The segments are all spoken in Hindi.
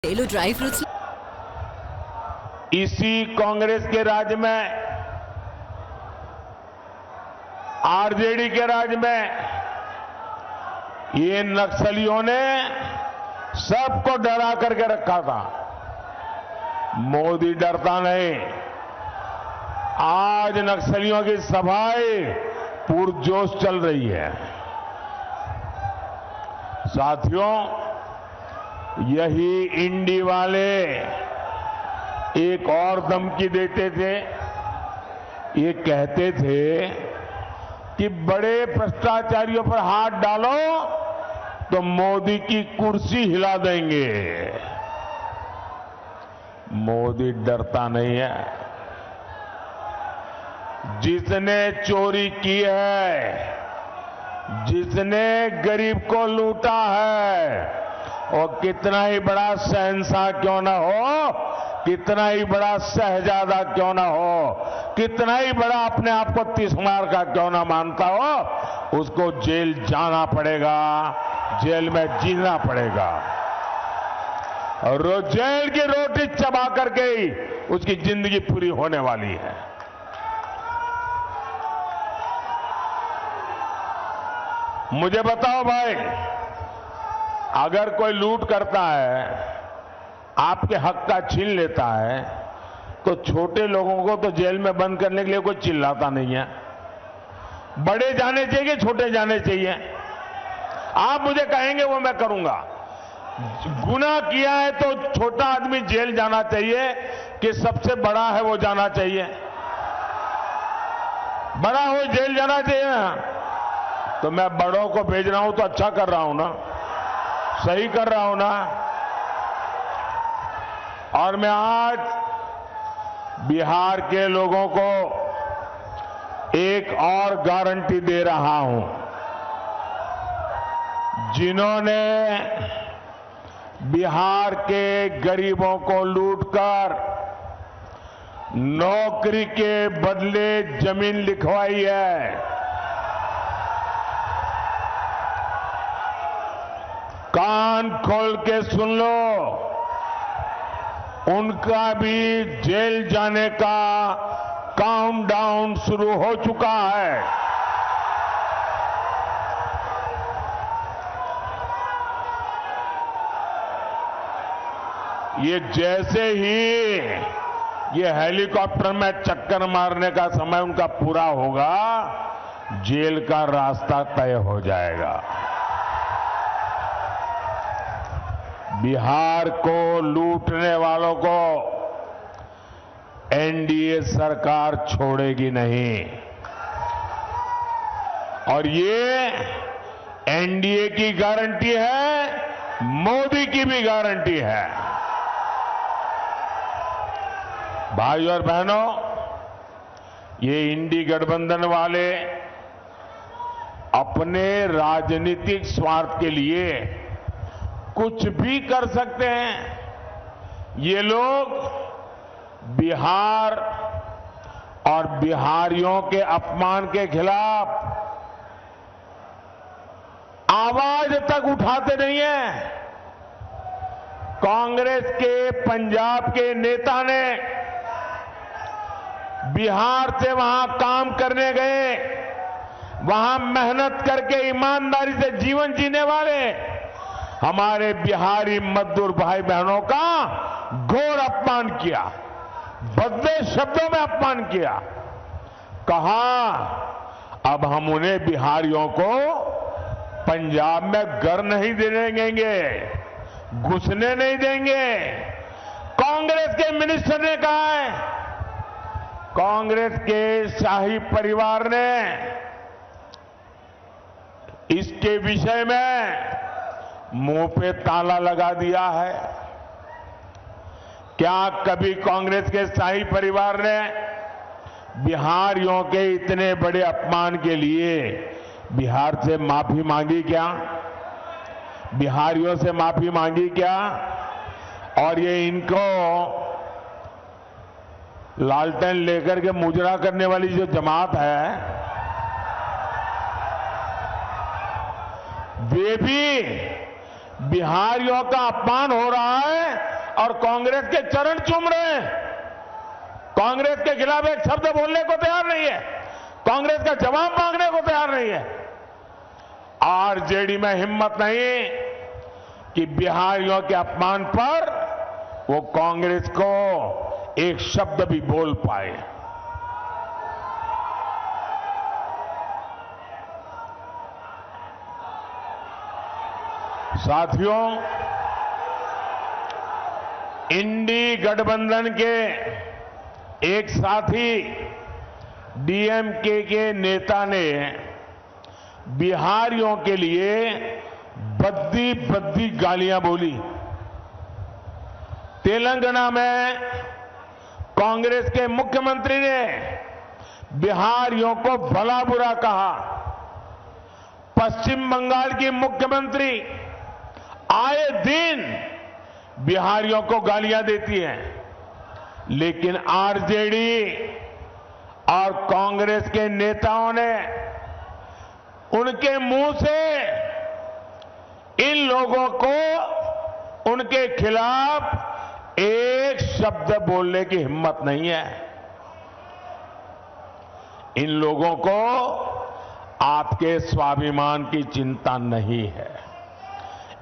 ले लो ड्राई फ्रूट्स। इसी कांग्रेस के राज में, आरजेडी के राज में ये नक्सलियों ने सबको डरा करके रखा था। मोदी डरता नहीं। आज नक्सलियों की सफाई पुरजोश चल रही है। साथियों, यही इंडी वाले एक और धमकी देते थे। ये कहते थे कि बड़े भ्रष्टाचारियों पर हाथ डालो तो मोदी की कुर्सी हिला देंगे। मोदी डरता नहीं है। जिसने चोरी की है, जिसने गरीब को लूटा है, और कितना ही बड़ा शहंशाह क्यों ना हो, कितना ही बड़ा शहजादा क्यों ना हो, कितना ही बड़ा अपने आप को तिस्मार का क्यों ना मानता हो, उसको जेल जाना पड़ेगा, जेल में जीना पड़ेगा। और जेल की रोटी चबा करके ही उसकी जिंदगी पूरी होने वाली है। मुझे बताओ भाई, अगर कोई लूट करता है, आपके हक का छीन लेता है, तो छोटे लोगों को तो जेल में बंद करने के लिए कोई चिल्लाता नहीं है। बड़े जाने चाहिए, छोटे जाने चाहिए। आप मुझे कहेंगे वो मैं करूंगा। गुनाह किया है तो छोटा आदमी जेल जाना चाहिए कि सबसे बड़ा है वो जाना चाहिए? बड़ा हो जेल जाना चाहिए ना। तो मैं बड़ों को भेज रहा हूं तो अच्छा कर रहा हूं ना, सही कर रहा हूं ना। और मैं आज बिहार के लोगों को एक और गारंटी दे रहा हूं। जिन्होंने बिहार के गरीबों को लूटकर नौकरी के बदले जमीन लिखवाई है, कान खोल के सुन लो, उनका भी जेल जाने का काउंटडाउन शुरू हो चुका है। ये जैसे ही ये हेलीकॉप्टर में चक्कर मारने का समय उनका पूरा होगा, जेल का रास्ता तय हो जाएगा। बिहार को लूटने वालों को एनडीए सरकार छोड़ेगी नहीं। और ये एनडीए की गारंटी है, मोदी की भी गारंटी है। भाई और बहनों, ये इंडी गठबंधन वाले अपने राजनीतिक स्वार्थ के लिए कुछ भी कर सकते हैं। ये लोग बिहार और बिहारियों के अपमान के खिलाफ आवाज तक उठाते नहीं हैं। कांग्रेस के पंजाब के नेता ने बिहार से वहां काम करने गए, वहां मेहनत करके ईमानदारी से जीवन जीने वाले हमारे बिहारी मजदूर भाई बहनों का घोर अपमान किया, भद्दे शब्दों में अपमान किया। कहा अब हम उन्हें बिहारियों को पंजाब में घर नहीं देने देंगे, घुसने नहीं देंगे। कांग्रेस के मिनिस्टर ने कहा है, कांग्रेस के शाही परिवार ने इसके विषय में मुंह पे ताला लगा दिया है। क्या कभी कांग्रेस के शाही परिवार ने बिहारियों के इतने बड़े अपमान के लिए बिहार से माफी मांगी क्या? बिहारियों से माफी मांगी क्या? और ये इनको लालटेन लेकर के मुजरा करने वाली जो जमात है, वे भी बिहारियों का अपमान हो रहा है कांग्रेस के चरण चूम रहे हैं। कांग्रेस के खिलाफ एक शब्द बोलने को तैयार नहीं है, कांग्रेस का जवाब मांगने को तैयार नहीं है। आरजेडी में हिम्मत नहीं कि बिहारियों के अपमान पर वो कांग्रेस को एक शब्द भी बोल पाए। साथियों, इंडी गठबंधन के एक साथी डीएमके के नेता ने बिहारियों के लिए बद्दी बद्दी गालियां बोली। तेलंगाना में कांग्रेस के मुख्यमंत्री ने बिहारियों को भला बुरा कहा। पश्चिम बंगाल की मुख्यमंत्री आए दिन बिहारियों को गालियां देती हैं, लेकिन आरजेडी और कांग्रेस के नेताओं ने उनके मुंह से इन लोगों को उनके खिलाफ एक शब्द बोलने की हिम्मत नहीं है। इन लोगों को आपके स्वाभिमान की चिंता नहीं है,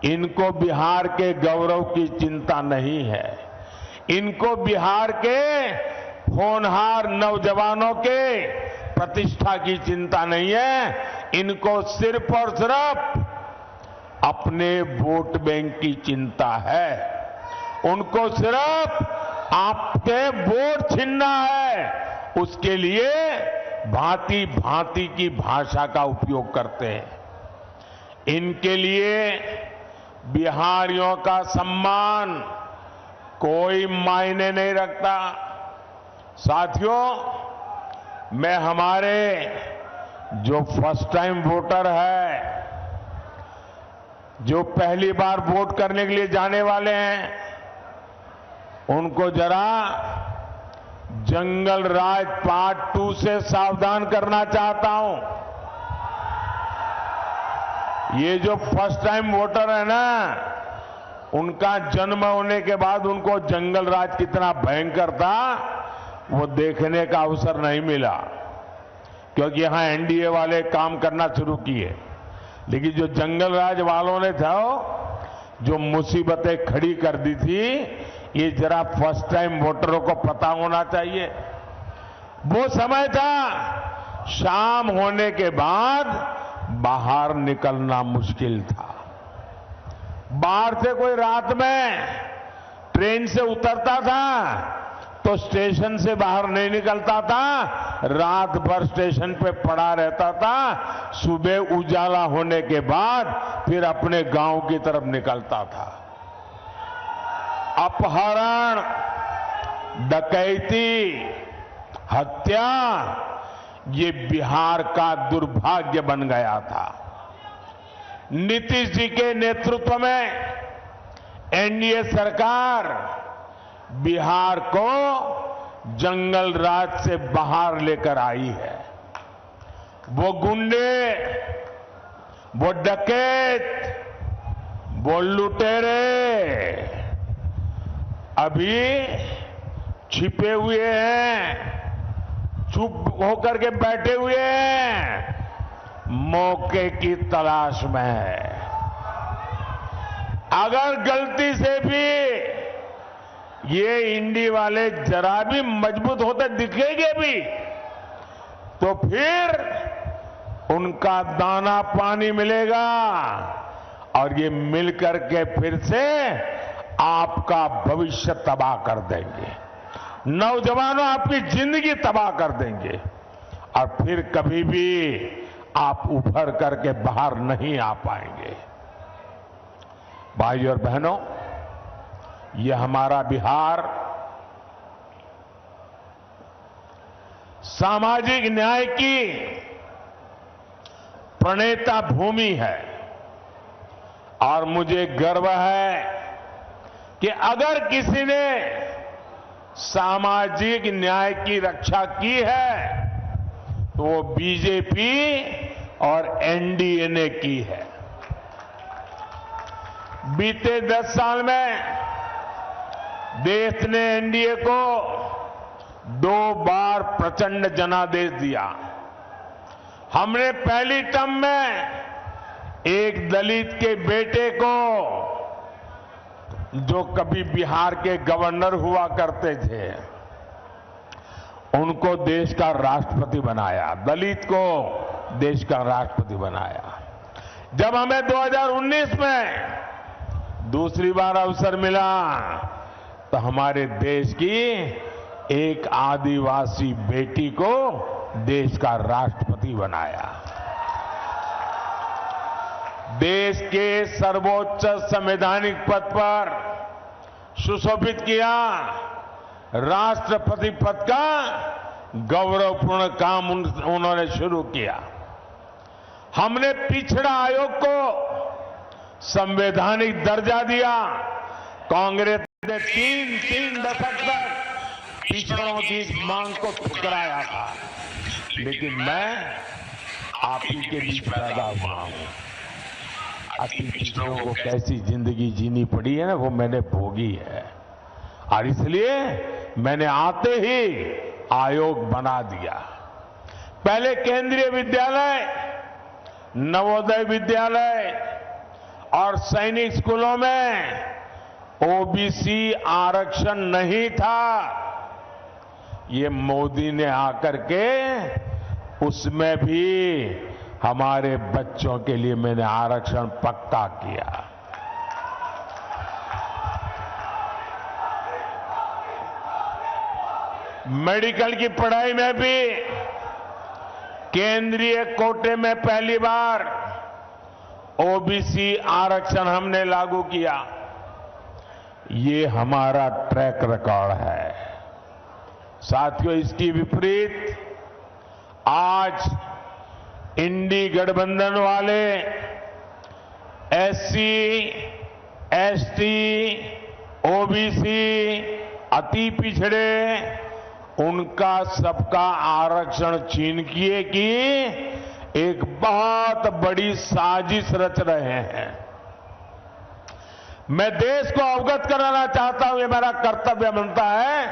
इनको बिहार के गौरव की चिंता नहीं है, इनको बिहार के होनहार नौजवानों के प्रतिष्ठा की चिंता नहीं है। इनको सिर्फ और सिर्फ अपने वोट बैंक की चिंता है। उनको सिर्फ आपके वोट छीनना है, उसके लिए भांति भांति की भाषा का उपयोग करते हैं। इनके लिए बिहारियों का सम्मान कोई मायने नहीं रखता। साथियों, मैं हमारे जो फर्स्ट टाइम वोटर है, जो पहली बार वोट करने के लिए जाने वाले हैं, उनको जरा जंगल राज पार्ट 2 से सावधान करना चाहता हूं। ये जो फर्स्ट टाइम वोटर है ना, उनका जन्म होने के बाद उनको जंगल राज कितना भयंकर था वो देखने का अवसर नहीं मिला, क्योंकि यहां एनडीए वाले काम करना शुरू किए। लेकिन जो जंगल राज वालों ने था, जो मुसीबतें खड़ी कर दी थी, ये जरा फर्स्ट टाइम वोटरों को पता होना चाहिए। वो समय था शाम होने के बाद बाहर निकलना मुश्किल था। बाहर से कोई रात में ट्रेन से उतरता था तो स्टेशन से बाहर नहीं निकलता था, रात भर स्टेशन पे पड़ा रहता था। सुबह उजाला होने के बाद फिर अपने गांव की तरफ निकलता था। अपहरण, डकैती, हत्या, ये बिहार का दुर्भाग्य बन गया था। नीतीश जी के नेतृत्व में एनडीए सरकार बिहार को जंगल राज से बाहर लेकर आई है। वो गुंडे, वो डकैत, वो लुटेरे अभी छिपे हुए हैं, चुप होकर के बैठे हुए हैं, मौके की तलाश में है। अगर गलती से भी ये इंडी वाले जरा भी मजबूत होते दिखेंगे भी, तो फिर उनका दाना पानी मिलेगा और ये मिलकर के फिर से आपका भविष्य तबाह कर देंगे। नौजवानों, आपकी जिंदगी तबाह कर देंगे और फिर कभी भी आप उभर करके बाहर नहीं आ पाएंगे। भाइयों और बहनों, ये हमारा बिहार सामाजिक न्याय की प्रणेता भूमि है और मुझे गर्व है कि अगर किसी ने सामाजिक न्याय की रक्षा की है तो वो बीजेपी और एनडीए ने की है। बीते 10 साल में देश ने एनडीए को 2 बार प्रचंड जनादेश दिया। हमने पहली टर्म में एक दलित के बेटे को, जो कभी बिहार के गवर्नर हुआ करते थे, उनको देश का राष्ट्रपति बनाया। दलित को देश का राष्ट्रपति बनाया। जब हमें 2019 में दूसरी बार अवसर मिला तो हमारे देश की एक आदिवासी बेटी को देश का राष्ट्रपति बनाया। देश के सर्वोच्च संवैधानिक पद पर सुशोभित किया। राष्ट्रपति पद का गौरवपूर्ण काम उन्होंने शुरू किया। हमने पिछड़ा आयोग को संवैधानिक दर्जा दिया। कांग्रेस ने तीन दशक तक पिछड़ों की मांग को ठुकराया था, लेकिन मैं आप ही के बीच पैदा हुआ हूं। अति पिछड़ों को कैसी जिंदगी जीनी पड़ी है ना, वो मैंने भोगी है, और इसलिए मैंने आते ही आयोग बना दिया। पहले केंद्रीय विद्यालय, नवोदय विद्यालय और सैनिक स्कूलों में ओबीसी आरक्षण नहीं था। ये मोदी ने आकर के उसमें भी हमारे बच्चों के लिए मैंने आरक्षण पक्का किया। मेडिकल की पढ़ाई में भी केंद्रीय कोटे में पहली बार ओबीसी आरक्षण हमने लागू किया। ये हमारा ट्रैक रिकॉर्ड है। साथियों, इसकी विपरीत आज इंडी गठबंधन वाले एससी, एसटी, ओबीसी, अति पिछड़े, उनका सबका आरक्षण छीन किए की एक बहुत बड़ी साजिश रच रहे हैं। मैं देश को अवगत कराना चाहता हूं, ये मेरा कर्तव्य बनता है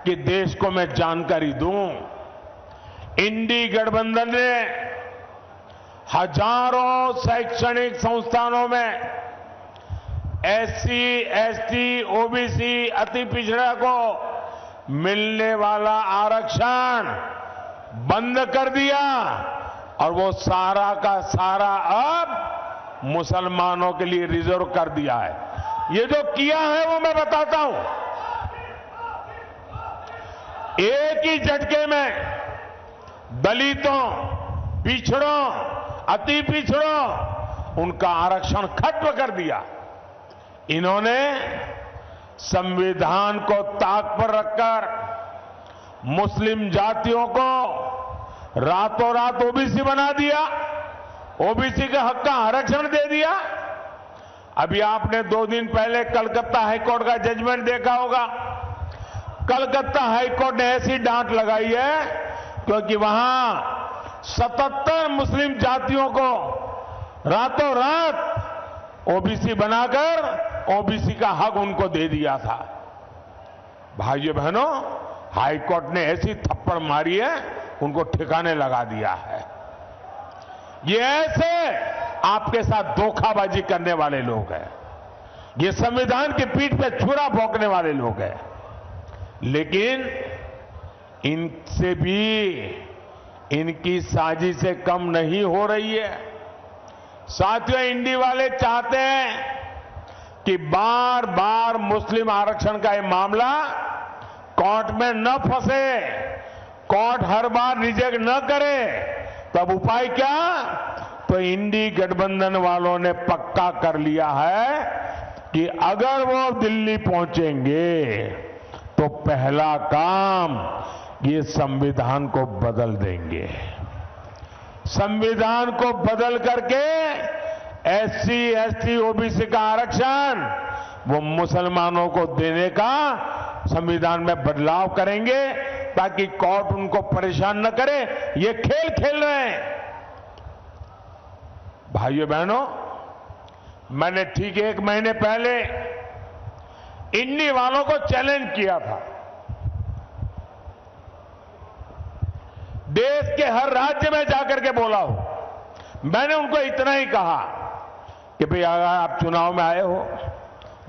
कि देश को मैं जानकारी दूं। इंडी गठबंधन ने हजारों शैक्षणिक संस्थानों में एससी, एसटी, ओबीसी, अति पिछड़ा को मिलने वाला आरक्षण बंद कर दिया, और वो सारा का सारा अब मुसलमानों के लिए रिजर्व कर दिया है। ये जो किया है वो मैं बताता हूं। एक ही झटके में दलितों, पिछड़ों, अति पिछड़ों, उनका आरक्षण खत्म कर दिया। इन्होंने संविधान को ताक पर रखकर मुस्लिम जातियों को रातों रात ओबीसी बना दिया, ओबीसी के हक का आरक्षण दे दिया। अभी आपने 2 दिन पहले कलकत्ता हाईकोर्ट का जजमेंट देखा होगा। कलकत्ता हाईकोर्ट ने ऐसी डांट लगाई है क्योंकि वहां 77 मुस्लिम जातियों को रातों रात ओबीसी बनाकर ओबीसी का हक उनको दे दिया था। भाइयों बहनों, हाईकोर्ट ने ऐसी थप्पड़ मारी है, उनको ठिकाने लगा दिया है। ये ऐसे आपके साथ धोखाबाजी करने वाले लोग हैं। ये संविधान की पीठ पे छुरा भोंकने वाले लोग हैं। लेकिन इनसे भी इनकी साजिशें कम नहीं हो रही है। साथियों, इंडी वाले चाहते हैं कि बार बार मुस्लिम आरक्षण का ये मामला कोर्ट में न फंसे, कोर्ट हर बार रिजेक्ट न करे। तब उपाय क्या? तो इंडी गठबंधन वालों ने पक्का कर लिया है कि अगर वो दिल्ली पहुंचेंगे तो पहला काम ये संविधान को बदल देंगे। संविधान को बदल करके एससी, एसटी, ओबीसी का आरक्षण वो मुसलमानों को देने का संविधान में बदलाव करेंगे ताकि कोर्ट उनको परेशान न करे। ये खेल खेल रहे हैं। भाइयों बहनों, मैंने ठीक 1 महीने पहले इंडी वालों को चैलेंज किया था। देश के हर राज्य में जाकर के बोला हूं। मैंने उनको इतना ही कहा कि भाई अगर आप चुनाव में आए हो,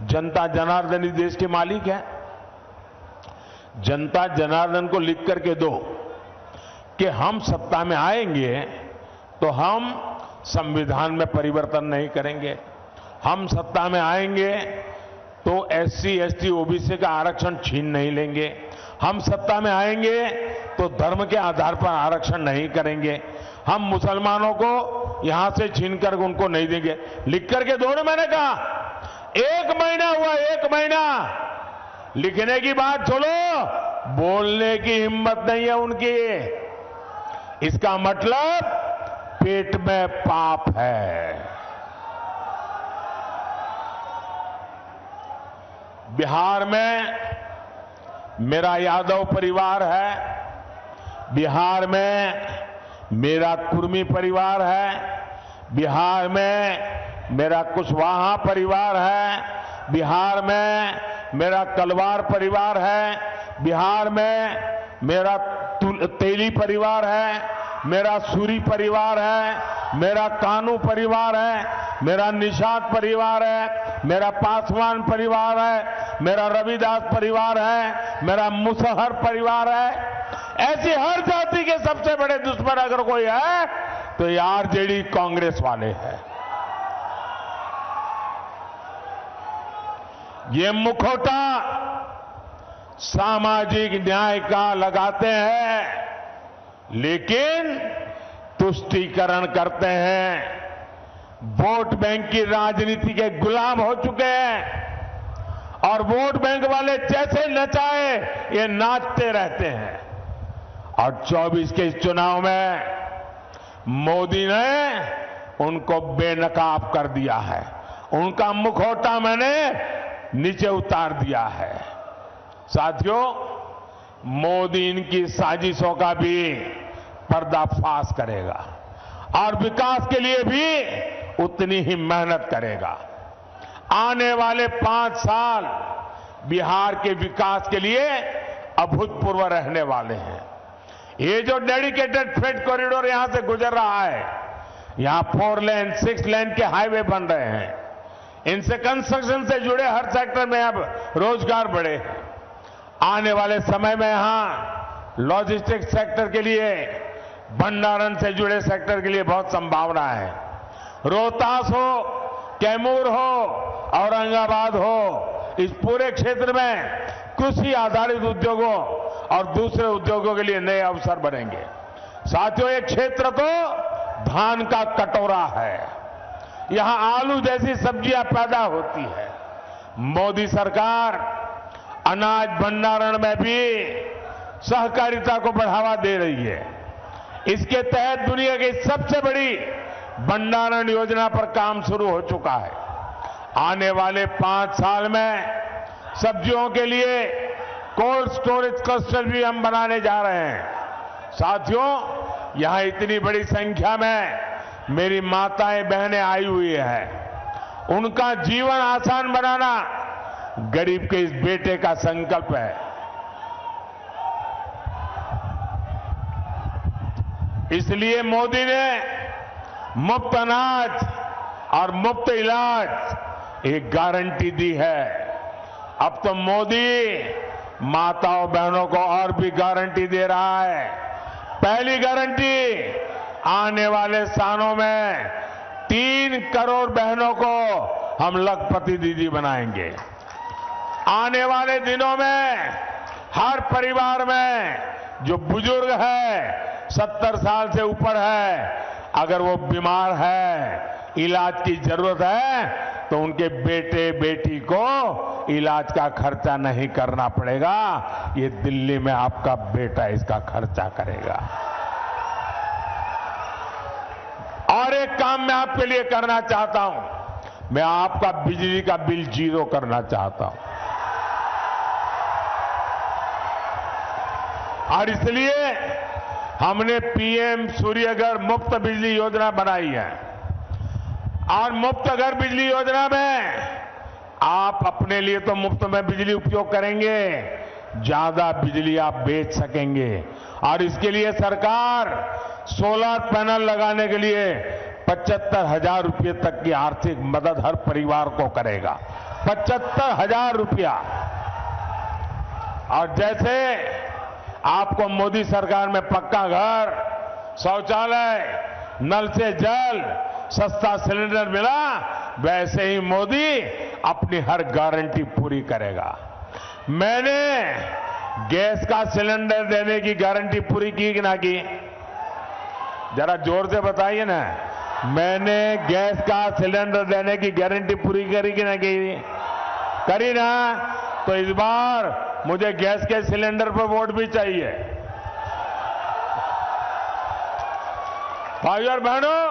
जनता जनार्दन ही देश के मालिक है। जनता जनार्दन को लिख करके दो कि हम सत्ता में आएंगे तो हम संविधान में परिवर्तन नहीं करेंगे, हम सत्ता में आएंगे तो एससी, एसटी, ओबीसी का आरक्षण छीन नहीं लेंगे, हम सत्ता में आएंगे तो धर्म के आधार पर आरक्षण नहीं करेंगे, हम मुसलमानों को यहां से छीन कर उनको नहीं देंगे। लिख करके दो ना। मैंने कहा 1 महीना हुआ, 1 महीना लिखने की बात छोड़ो, बोलने की हिम्मत नहीं है उनकी। इसका मतलब पेट में पाप है। बिहार में मेरा यादव परिवार है, बिहार में मेरा कुर्मी परिवार है, बिहार में मेरा कुशवाहा परिवार है, बिहार में मेरा कलवार परिवार है, बिहार में मेरा तेली परिवार है, मेरा सूरी परिवार है, मेरा कानू परिवार है, मेरा निषाद परिवार है, मेरा पासवान परिवार है, मेरा रविदास परिवार है, मेरा मुसहर परिवार है। ऐसी हर जाति के सबसे बड़े दुश्मन अगर कोई है तो ये आरजेडी कांग्रेस वाले हैं। ये मुखौटा सामाजिक न्याय का लगाते हैं लेकिन तुष्टीकरण करते हैं, वोट बैंक की राजनीति के गुलाम हो चुके हैं और वोट बैंक वाले जैसे नचाए ये नाचते रहते हैं। और 24 के इस चुनाव में मोदी ने उनको बेनकाब कर दिया है, उनका मुखौटा मैंने नीचे उतार दिया है। साथियों, मोदी इनकी साजिशों का भी पर्दाफाश करेगा और विकास के लिए भी उतनी ही मेहनत करेगा। आने वाले 5 साल बिहार के विकास के लिए अभूतपूर्व रहने वाले हैं। ये जो डेडिकेटेड फ्रेट कॉरिडोर यहां से गुजर रहा है, यहां 4 लेन 6 लेन के हाईवे बन रहे हैं, इनसे कंस्ट्रक्शन से जुड़े हर सेक्टर में अब रोजगार बढ़े। आने वाले समय में यहां लॉजिस्टिक्स सेक्टर के लिए, भंडारण से जुड़े सेक्टर के लिए बहुत संभावना है। रोहतास हो, कैमूर हो, औरंगाबाद हो, इस पूरे क्षेत्र में कृषि आधारित उद्योगों और दूसरे उद्योगों के लिए नए अवसर बनेंगे। साथियों, ये क्षेत्र तो धान का कटोरा है, यहां आलू जैसी सब्जियां पैदा होती है। मोदी सरकार अनाज भंडारण में भी सहकारिता को बढ़ावा दे रही है। इसके तहत दुनिया की सबसे बड़ी भंडारण योजना पर काम शुरू हो चुका है। आने वाले 5 साल में सब्जियों के लिए कोल्ड स्टोरेज क्लस्टर भी हम बनाने जा रहे हैं। साथियों, यहां इतनी बड़ी संख्या में मेरी माताएं बहनें आई हुई हैं। उनका जीवन आसान बनाना गरीब के इस बेटे का संकल्प है। इसलिए मोदी ने मुफ्त अनाज और मुफ्त इलाज एक गारंटी दी है। अब तो मोदी माताओं बहनों को और भी गारंटी दे रहा है। पहली गारंटी, आने वाले सालों में 3 करोड़ बहनों को हम लखपति दीदी बनाएंगे। आने वाले दिनों में हर परिवार में जो बुजुर्ग है, 70 साल से ऊपर है, अगर वो बीमार है, इलाज की जरूरत है, तो उनके बेटे बेटी को इलाज का खर्चा नहीं करना पड़ेगा। ये दिल्ली में आपका बेटा इसका खर्चा करेगा। और एक काम मैं आपके लिए करना चाहता हूं, मैं आपका बिजली का बिल 0 करना चाहता हूं। और इसलिए हमने पीएम सूर्यघर मुफ्त बिजली योजना बनाई है। और मुफ्त घर बिजली योजना में आप अपने लिए तो मुफ्त में बिजली उपयोग करेंगे, ज्यादा बिजली आप बेच सकेंगे। और इसके लिए सरकार सोलर पैनल लगाने के लिए 75,000 रुपये तक की आर्थिक मदद हर परिवार को करेगा। 75,000 रुपया। और जैसे आपको मोदी सरकार में पक्का घर, शौचालय, नल से जल, सस्ता सिलेंडर मिला, वैसे ही मोदी अपनी हर गारंटी पूरी करेगा। मैंने गैस का सिलेंडर देने की गारंटी पूरी की कि ना की? जरा जोर से बताइए ना। मैंने गैस का सिलेंडर देने की गारंटी पूरी करी कि ना की? करी ना? तो इस बार मुझे गैस के सिलेंडर पर वोट भी चाहिए। भाइयों और बहनों,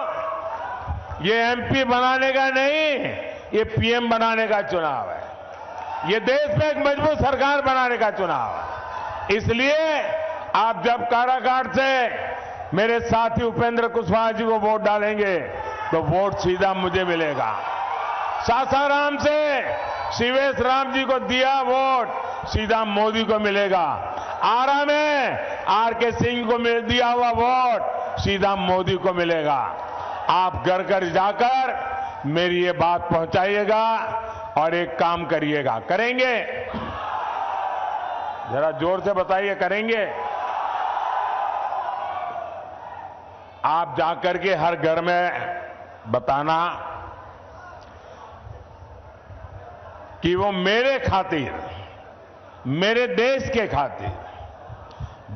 ये एमपी बनाने का नहीं, ये पीएम बनाने का चुनाव है। ये देश में एक मजबूत सरकार बनाने का चुनाव है। इसलिए आप जब काराकाट से मेरे साथी उपेंद्र कुशवाहा जी को वोट डालेंगे तो वोट सीधा मुझे मिलेगा। सासाराम से शिवेश राम जी को दिया वोट सीधा मोदी को मिलेगा। आरा में आरके सिंह को दिया हुआ वोट सीधा मोदी को मिलेगा। आप घर घर जाकर मेरी ये बात पहुंचाइएगा और एक काम करिएगा। करेंगे? जरा जोर से बताइए, करेंगे? आप जाकर के हर घर में बताना कि वो मेरे खातिर, मेरे देश के खातिर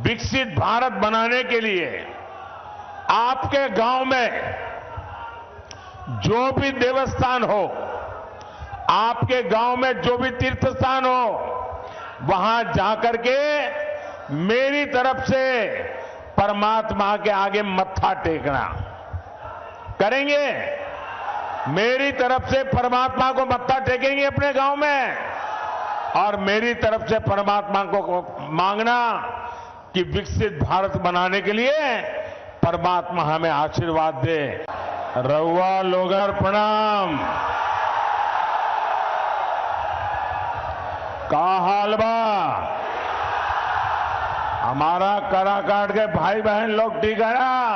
विकसित भारत बनाने के लिए आपके गांव में जो भी देवस्थान हो, आपके गांव में जो भी तीर्थ स्थान हो, वहां जाकर के मेरी तरफ से परमात्मा के आगे मत्था टेकना। करेंगे? मेरी तरफ से परमात्मा को मत्था टेकेंगे अपने गांव में और मेरी तरफ से परमात्मा को मांगना कि विकसित भारत बनाने के लिए परमात्मा हमें आशीर्वाद दे। रउआ लोगर प्रणाम। का हाल बा? हमारा काराकाट के भाई बहन लोग ठीक है ना?